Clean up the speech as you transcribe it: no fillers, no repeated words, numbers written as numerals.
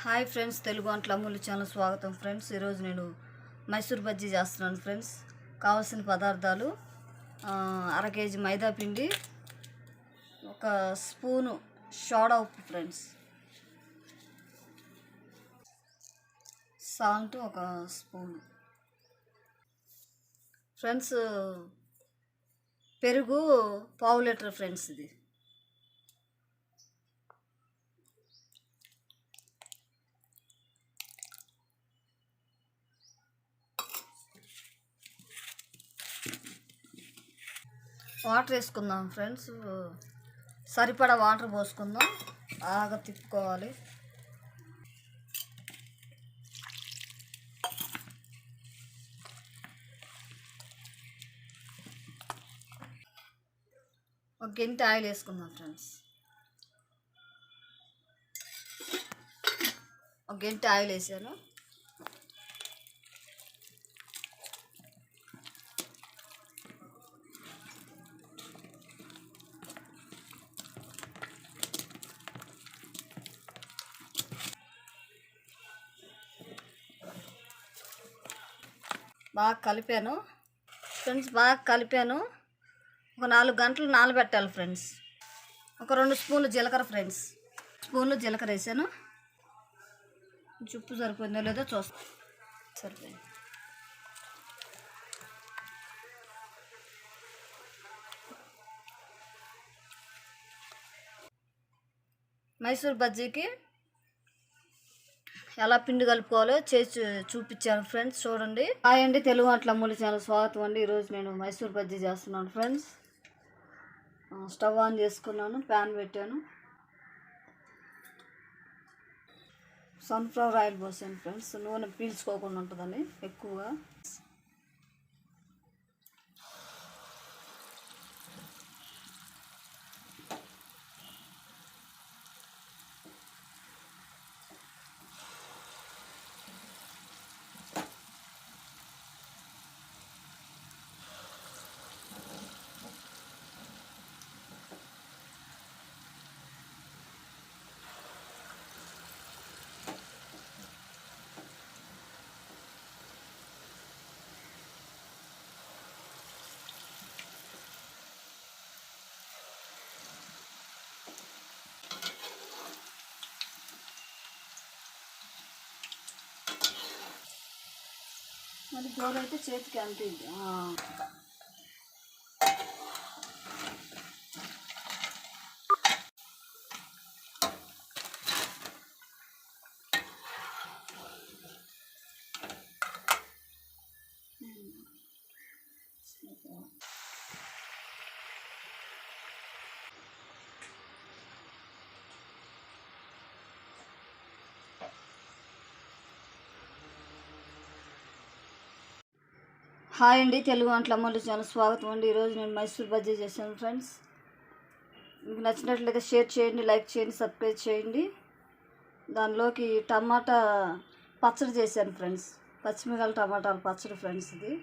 Hi friends, Telugu వంటలు channel స్వాగతం friends. ఈరోజు నేను మైసూర్ బజ్జీ చేస్తున్నాను ఫ్రెండ్స్. కావాల్సిన పదార్థాలు: అర కేజీ మైదా పిండి, ఒక స్పూను సోడా ఉప్పు ఫ్రెండ్స్, సాల్ట్ ఒక స్పూను ఫ్రెండ్స్, పెరుగు పావు లీటర్ ఫ్రెండ్స్. ఇది వాటర్ వేసుకుందాం ఫ్రెండ్స్. సరిపడా వాటర్ పోసుకుందాం. బాగా తిప్పుకోవాలి. ఒక గంట ఆయిల్ వేసుకుందాం ఫ్రెండ్స్. ఒక గంట ఆయిల్ వేసాను. బాగా కలిపాను ఫ్రెండ్స్. ఒక 4 గంటలు నానబెట్టాలి ఫ్రెండ్స్. ఒక 2 స్పూన్లు జీలకర్ర ఫ్రెండ్స్. స్పూన్లు జీలకర్ర వేసాను. ఉప్పు సరిపోయిందో లేదో చూస్తా. సరిపోయింది. మైసూర్ బజ్జీకి ఎలా పిండి కలుపుకోవాలో చేసి చూపించాను ఫ్రెండ్స్. చూడండి. హాయ్ అండి, తెలుగు వంటలు ఛానల్ స్వాగతం అండి. ఈరోజు నేను మైసూర్ బజ్జీ చేస్తున్నాను ఫ్రెండ్స్. స్టవ్ ఆన్ చేసుకున్నాను, ప్యాన్ పెట్టాను, సన్ఫ్లవర్ ఆయిల్ పోసాను ఫ్రెండ్స్. నూనె పీల్చుకోకుండా ఉంటుందని ఎక్కువగా. మరి గోరు అయితే చేతికి అంటుంది. హాయ్ అండి, తెలుగు వంటలు ఛానల్ స్వాగతం అండి. ఈరోజు నేను మైసూర్ బజ్జీ చేశాను ఫ్రెండ్స్. మీకు నచ్చినట్లయితే షేర్ చేయండి, లైక్ చేయండి, సబ్స్క్రైబ్ చేయండి. దానిలోకి టమాటా పచ్చడి చేశాను ఫ్రెండ్స్. పచ్చిమిరపకాయల టమాటాల పచ్చడి ఫ్రెండ్స్. ఇది